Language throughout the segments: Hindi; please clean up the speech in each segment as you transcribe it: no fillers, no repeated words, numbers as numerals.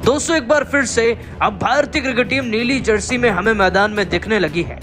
दोस्तों एक बार फिर से अब भारतीय क्रिकेट टीम नीली जर्सी में हमें मैदान में दिखने लगी है।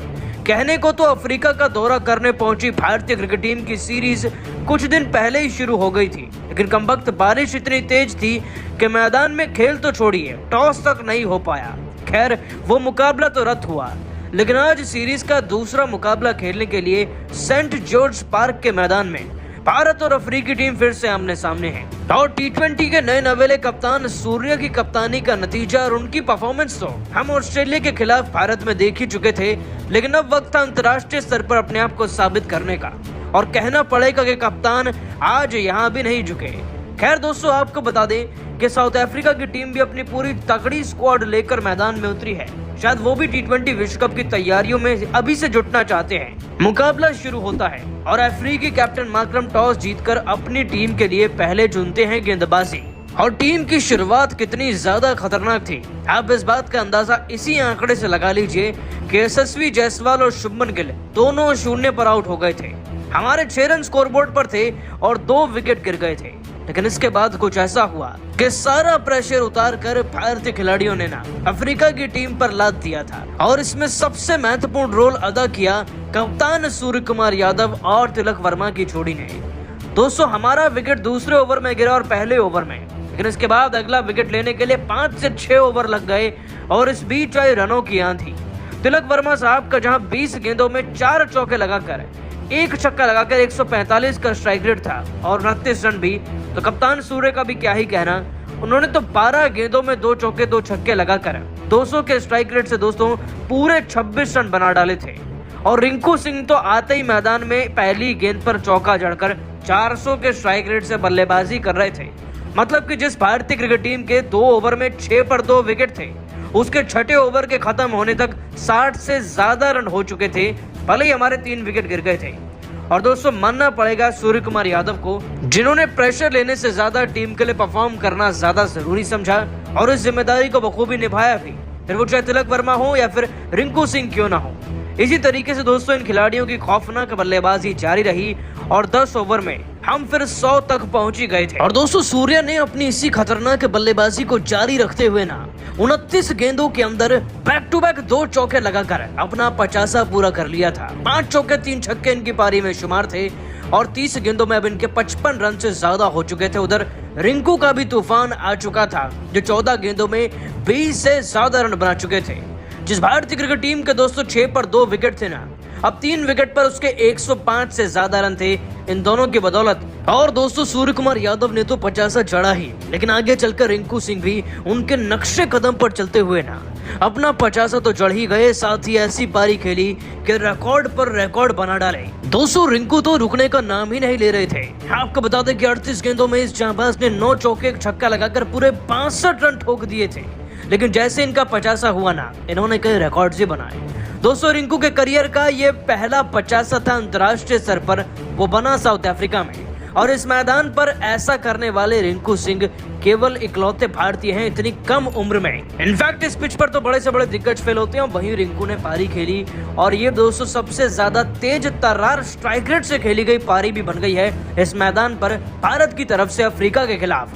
कहने को तो अफ्रीका का दौरा करने पहुंची भारतीय क्रिकेट टीम की सीरीज कुछ दिन पहले ही शुरू हो गई थी, लेकिन कमबख्त बारिश इतनी तेज थी कि मैदान में खेल तो छोड़िए, टॉस तक नहीं हो पाया। खैर वो मुकाबला तो रद्द हुआ, लेकिन आज सीरीज का दूसरा मुकाबला खेलने के लिए सेंट जॉर्ज पार्क के मैदान में भारत और अफ्रीकी टीम फिर से आमने सामने है। और T20 के नए नवेले कप्तान सूर्या की कप्तानी का नतीजा और उनकी परफॉर्मेंस तो हम ऑस्ट्रेलिया के खिलाफ भारत में देख ही चुके थे, लेकिन अब वक्त था अंतर्राष्ट्रीय स्तर पर अपने आप को साबित करने का, और कहना पड़ेगा कि कप्तान आज यहाँ भी नहीं झुके। खैर दोस्तों, आपको बता दें कि साउथ अफ्रीका की टीम भी अपनी पूरी तगड़ी स्क्वाड लेकर मैदान में उतरी है। शायद वो भी T20 विश्व कप की तैयारियों में अभी से जुटना चाहते हैं। मुकाबला शुरू होता है और अफ्रीकी कैप्टन मार्करम टॉस जीतकर अपनी टीम के लिए पहले चुनते हैं गेंदबाजी। और टीम की शुरुआत कितनी ज्यादा खतरनाक थी, आप इस बात का अंदाजा इसी आंकड़े से लगा लीजिए कि यशस्वी जायसवाल और शुभमन गिल दोनों 0 पर आउट हो गए थे। हमारे 6 रन स्कोरबोर्ड पर थे और 2 विकेट गिर गए थे। लेकिन इसके बाद कुछ ऐसा हुआ कि सारा प्रेशर उतार कर भारतीय खिलाड़ियों ने ना अफ्रीका की टीम पर लाद दिया था, और इसमें सबसे महत्वपूर्ण रोल अदा किया कप्तान सूर्य कुमार यादव और तिलक वर्मा की जोड़ी ने। दोस्तों हमारा विकेट दूसरे ओवर में गिरा और पहले ओवर में, लेकिन इसके बाद अगला विकेट लेने के लिए 5 से 6 ओवर लग गए और इस बीच आई रनों की आंधी। तिलक वर्मा साहब का जहां 20 गेंदों में 4 चौके लगाकर 1 छक्का लगाकर 145 का स्ट्राइक रेट था और 29 रन भी, तो कप्तान सूर्य का भी क्या ही कहना, उन्होंने तो 12 गेंदों में 2 चौके 2 छक्के लगाकर 200 के स्ट्राइक रेट से दोस्तों पूरे 26 रन बना डाले थे। और रिंकू सिंह तो आते ही मैदान में पहली गेंद पर चौका जड़कर 400 के स्ट्राइक रेट से बल्लेबाजी कर रहे थे। मतलब कि जिस भारतीय क्रिकेट टीम के 2 ओवर में 6 पर 2 विकेट थे, उसके 6ठे ओवर के खत्म होने तक 60 से ज्यादा रन हो चुके थे, भले ही हमारे 3 विकेट गिर गए थे। और दोस्तों मानना पड़ेगा सूर्य कुमार यादव को, जिन्होंने प्रेशर लेने से ज्यादा टीम के लिए परफॉर्म करना ज्यादा जरूरी समझा और इस जिम्मेदारी को बखूबी निभाया भी, फिर वो चाहे तिलक वर्मा हो या फिर रिंकू सिंह क्यों ना हो। इसी तरीके से दोस्तों इन खिलाड़ियों की खौफनाक बल्लेबाजी जारी रही और 10 ओवर में हम फिर 100 तक पहुंच ही गए थे। और दोस्तों सूर्या ने अपनी इसी खतरनाक बल्लेबाजी को जारी रखते हुए ना 29 गेंदों के अंदर बैक टू बैक 2 चौके लगाकर अपना 50 पूरा कर लिया था। 5 चौके 3 छक्के इनकी पारी में शुमार थे और 30 गेंदों में अब इनके 55 रन से ज्यादा हो चुके थे। उधर रिंकू का भी तूफान आ चुका था, जो 14 गेंदों में 20 से ज्यादा रन बना चुके थे। जिस भारतीय क्रिकेट टीम के दोस्तों 6 पर 2 विकेट थे ना, अब 3 विकेट पर उसके 105 से ज्यादा रन थे इन दोनों की बदौलत। और दोस्तों सूर्य कुमार यादव ने तो 50 जड़ा ही, लेकिन आगे चलकर रिंकू सिंह भी उनके नक्शे कदम पर चलते हुए ना अपना 50 तो जड़ ही गए, साथ ही ऐसी पारी खेली कि रिकॉर्ड पर रिकॉर्ड बना डाले। दोस्तों रिंकू तो रुकने का नाम ही नहीं ले रहे थे। आपको बता दें कि 38 गेंदों में इस जांबाज ने 9 चौके 1 छक्का लगाकर पूरे 62 रन ठोक दिए थे। लेकिन जैसे इनका 50 हुआ ना, इन्होंने कई रिकॉर्ड्स ही बनाए। दोस्तों रिंकू के करियर का ये पहला 50 था अंतर्राष्ट्रीय स्तर पर, वो बना साउथ अफ्रीका में। और इस मैदान पर ऐसा करने वाले रिंकू सिंह केवल इकलौते भारतीय हैं इतनी कम उम्र में। इनफैक्ट इस पिच पर तो बड़े से बड़े दिग्गज फेल होते हैं, वहीं रिंकू ने पारी खेली और ये दोस्तों सबसे ज्यादा तेज तर्रार स्ट्राइक रेट से खेली गई पारी भी बन गई है इस मैदान पर भारत की तरफ से अफ्रीका के खिलाफ।